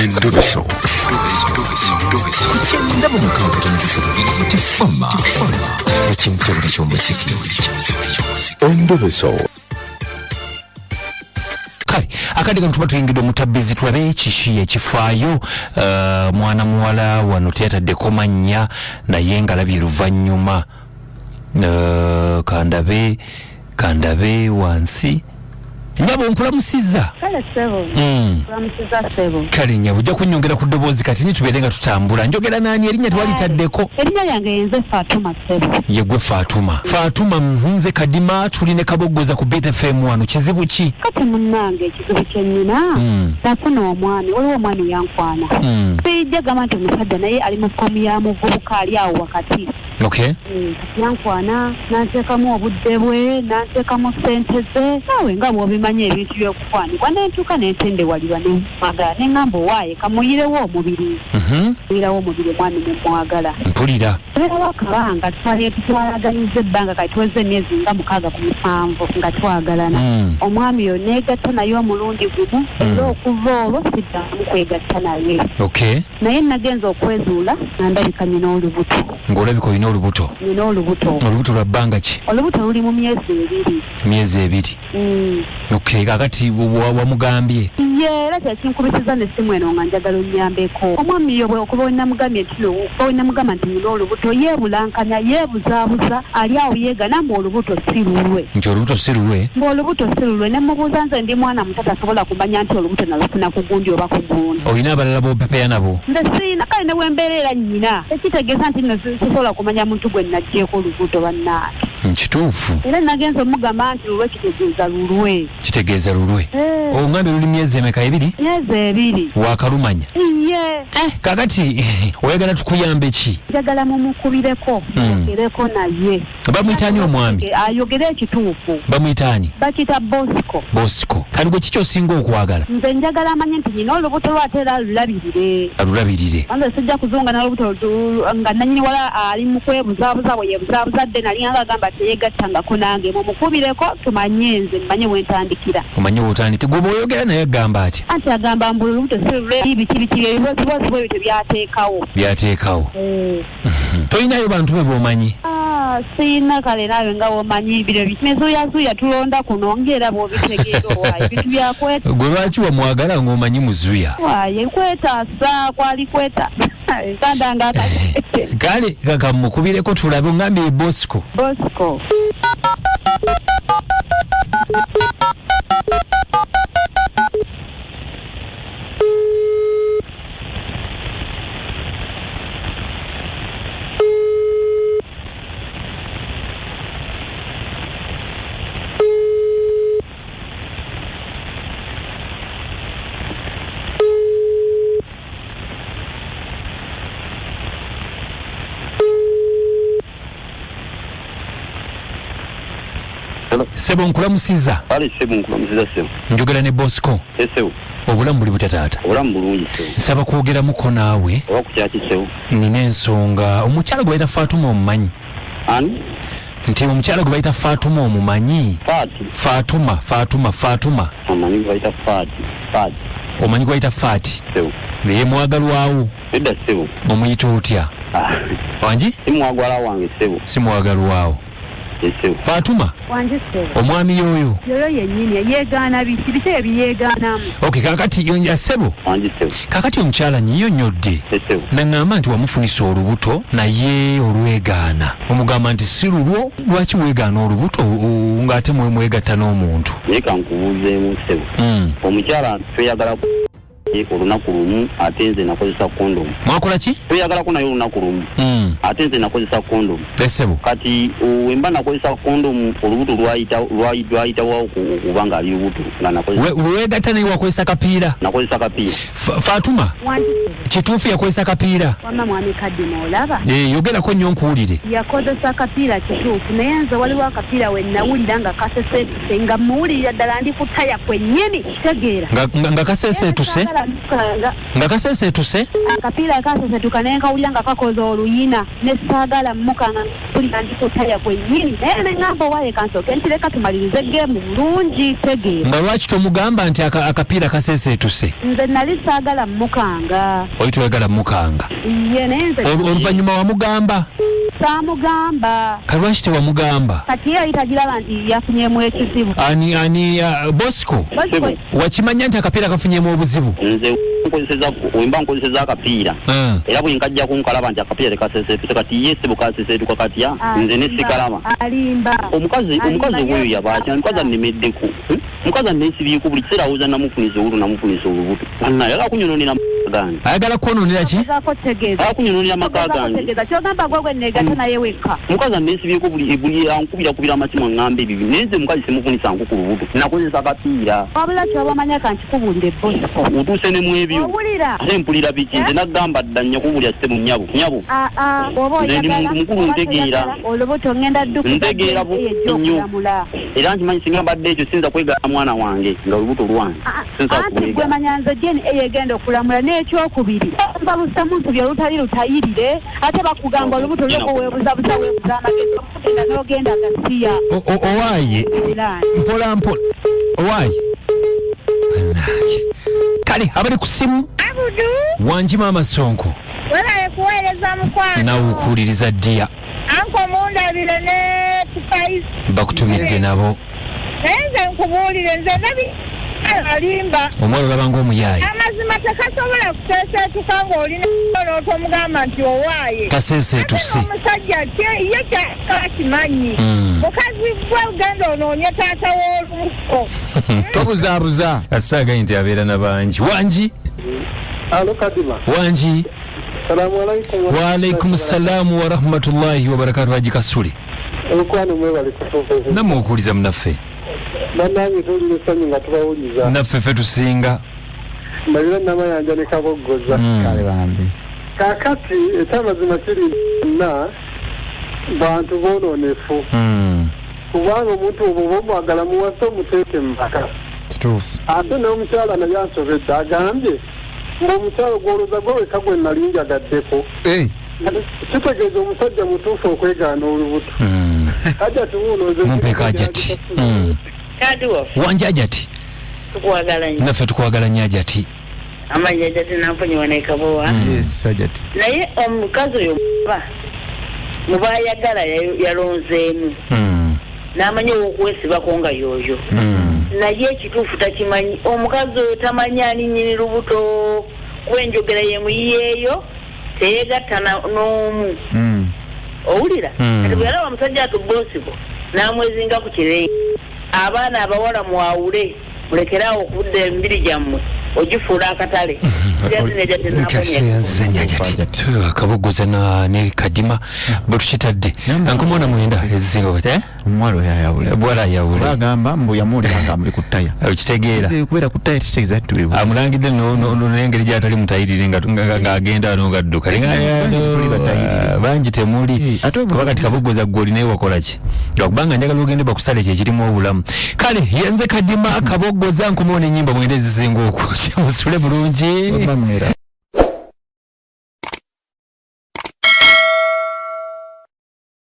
Endobeso. Kugenda mu mukaaga tifama ekintu ky'omuziki. Endobeso. Kale akandi kano tuba tuyingidde omutabbizi tulabe kiki ekifaayo mwana muwala wano teyataddeko mannya naye ngalabye luvannyuma kandabe wansi Nyabo nkulamusizza. Kale sebo. Nkulamusizza sebo. Kale nyabo ojja kunnyongera ku ddoboozi kati nitubeere nga tutambula. Njogera nani erinnya twalitaddeko? Erinnya lyange nze Fatuma sebo. Yegwe Fatuma. Fatuma nze Kadima tuli ne Kaboggoza ku Beat FM wano kizibu ki? Kati munnange ekizibu kyennyina. Nafuna omwami waliwo omwami yankwana. Sijja gamba nti omusajja naye ali mu foomu ya muvubuka ali awo wakati. Okay. Yankwana nanteekamu obudde bwe nanteekamu ssente ze naawe nga bw'obimanyi ebintu by'okukwanibwa nentuuka nentendewalirwa ne mwagala ne ŋŋamba owaaye kamuyirewo omubiri muyirawo omubiri omwami ne mwagala mpulira tubeerawo akabanga twalaganyiza ebbanga kati tuweze emyezi nga 6 nga twagalana omwami yo neegatta naye omulundi gumu era okuva olwo siddamu kwegatta naye naye nagenza okwezuula nandabika nina olubuto ng'olabika olina olubuto nina olubuto lwa bbanga ki olubuto luli mu myezi 2 Okay, kakati wamugambye era kyekinkubisiza n'essimu eno nga njagala onnyambeko omwami yo bwe okuba olinamugambye olinamugamba nti nina olubuto yeebulankanya yeebuzaabuza ali awo yeegana mbu olubuto si lulwe nti olubuto si lulwe ng'olubuto si lulwe ne mubuuza nze ndi mwana muto tasobola kumanya nti olubuto nalufuna ku gundi oba ku gundi olina abalala b'opepeya nabo nze siina kale ne bwembeera era nnyina ekitegeeza nti nno sisobola kumanya muntu gwe naggyeko olubuto bannaate kituufu era nagenza omugamba nti lulwe kitegeeza lulwe oŋŋambye luli myezi emeka 2 myezi 2 waakalumanya kakati oyagala tukuyambe ki njagala mumukubireko yogereko naye bamuyitaani omwami ayogere ekituufu bamuyitaani bakita Bosco kati gwe kiki osinga okwagala nze njagala amanye nti nyina olubuto lwate era alulabirire anze sijja kuzunga n'olubuto nga nanyini wala ali mu kwebuzaabuza bwe yebuzaabuza dde nali agamba teyegattangako nange mumukubireko tumanye nze mmanye wentandikira omanye wotandike gwe bw'oyogera naye agamba ati anti agamba mbu olubuto si biki ebibozibozi bwe bityo byateekawo tolinayo bantu be b'omanyi siina kale naawe nga womanyi bino nezuuyazuuya tulonda kuno ng'era bw'obitegeera owaaye ebintu byakweta gwe lwaki wamwagala ng'omanyi muzuuya waaye kwetaasa kwali kwetaasa enkanda nga kale kakamukubireko tulabe ongambye Bosco Sebo nkulamusizza. Sebo. Njogera ne Bosco. Sebo. Obulamu buli butataata. Obulamu bulungi sebo. Nsaba kwogeramuko naawe. Oba ku kyaki sebo. Nina ensonga omukyala gwe bayita Fatuma omumanyi. Ani? Nti omukyala gwe bayita Fatuma omumanyi. Fatuma. Omanyi gwe bayita Fati. Omanyi gwe bayita Fati. Sebo. Naye mwagalwawo. Edda sebo. Omuyita otya? Wangi? Simwagala wange sebo. Simwagalwawo. Fatuma omwami yoyo yennyini yeegaana biki ebiyeegaanamu kakati yonja sebo kakati omukyala nnyonnyodde naŋŋamba nti wamufunisa olubuto naye olwegaana omugamba nti si lulwo lwaki weegaana olubuto ng'ate mwegatta n'omuntu naye kankubuuzeemu sebo omukyala tweyagala olunaku lumu ate nze nakozesa kondomu mwakola ki tweyagalako naye olunaku lumu ate nze nakozesa kondomu Sebo kati wemba nakozesa kondomu olubuto lwayitawo okuba nga ali lubuto nga nakozesa weegatta naye wakozesa kapiira nakozesa kapiira Fatuma kituufu yakozesa kapiira wama mwami Kadima olaba yogerako nnyo nkuwulire yakozesa kapiira kituufu naye nze waliwo akapiira we nawulira nga kaseseetuse nga muwulirira ddala ndi ku taya kwennyini kitegeera nga kaseseetuse Sagala mukanga. Nga kasesetuse? Akapiira kasesetuka nenkawulira nga kakoze oluyina ne sagala mukanga mpulira ndikutaya kwennyini naye ne ngamba owaaye kansooke nti leka tumalirize geemu bulungi tegeera. Nga lwaki tomugamba nti akapiira kasesetuse? Nze nali saagala mukanga. Oli toyagala mukanga? Ye naye nze oluvannyuma wamugamba? Saamugamba. Kalwaki tewamugamba? Kati yali tagiraba nti yafunyemu ekizibu. Ani Bosco? Wakimanya nti akapiira kafunyemu obuzibu? Nze wemba nkozeseza akapiira era bwe nkajja kunkalaba nti akapiira tekasesetuse kati ye ssebo kasesetuka katya nze ne sikalaba. Alimba. Omukazi weyo yabaaki omukazi annemeddeko omukazi anneesibyeko buli kiseera awuza namufunisa olubuto ayagala kunyononera gange. Ayagala kwonoonera ki? Ayagala kunyononera amaka gange. Kyogamba gwe neegatta naye wekka. Omukazi anneesibyeko buli ankubira amasimu aŋŋamba ebibyo naye nze mukazi simufunisa nku ku lubuto nakozesa akapiira. Wabula ky'obamanya ka nkikubulira Bosco. Otuuse ne mu ebyo. Ate mpulira biki nze naggamba dda nnyo kubulya sitemu nnyabo. Oba oyagala mukulu ntegeera. Olubuto ngenda dduka. Ntegeera nnyo. Era nkimanyi singa mbadde ekyo sinza kwegala mwana wange nga olubuto lwange. Anti gwe manya nze jeni eyegenda okulamula n'ekyokubiri. Babusa muntu byolutali lutayirire ate bakugamba olubuto lweko weebuzabuza amagezi okugenda n'ogenda gasiya. Owaaye mpola owaaye kale abali ku simu wanji maama Sonko walaye kuweereza mukwano nawukuuliriza ddiya anko mundabire ne tupaisi bakutumidde nabo naye nze nkubuulire nze nabi alimba omwala olaba ng'omuyaaye amazima tekasobola kuseeseetuka ng'olina n'otomugamba nti owaaye kaseeseetuse omusajja ye kyakakimanyi mukazi gwe ugenda onoonye taata w'olubuto tobuzaabuza asaagayi nti abeera na bangi wanji alo kadima wanji salamu alaikum waalaikum salaamu warahmatullahi wabarakatu haji kasule omukwano mwebale kusoboza namwe okuwuliza munaffe bannange tuwulira essanyu nga tubawuliza naffe ffe tusinga mbalira namayanja ne kaboggoza kale bambi kaakati ekyamazima kiri na bantu boonoonefu kubanga omuntu obwo oba omwagala muwase omuteeke mu maka kituufu ate n'omukyala naye ansobedde agambye ng'omukyala gw'olooza gwe weka gwe nalinjagaddeko kitegeeza omusajja mutuufu okwegaana olubuto ajati buunooze mumpeeko ajati wanji ajati naffe tukwagala nnyo ajati amanya ajati namponyewa nekabowa ajati naye omukazi oyo mubayagala yalonzeemu n'amanya owokuwesibako nga yoyo naye ekituufu takimanyi omukazi oyo tamanyi ani nnyini lubuto kuba enjogera yemuyiyeeyo teyegatta n'omu owulira kati bwe yalaba omusajja atubbonsiko n'amwezinga ku kireyi abaana abawala mwawule mulekerawo okudda emibiri gyammwe ogifuula akatale akabogoza ne kadima bwe tukitadde ankomona mwenda ezisinga bwala ayawule agamba mbu yamuwulira nga amuli ku ttaya okitegeera kubeera ku ttaya tekitegeeza tuliwo amulangidde n'engeri gy'atali mutayirire ng'agenda n'ogadduka bangi temuli kuba kati kabogoza gwe olina ewakola ki lwakubanga njagala ogende bakusale kyekirimu obulamu kale yenze kadima kabogoza nkomona ennyimba mwenda ezisinga okwo musule bulungi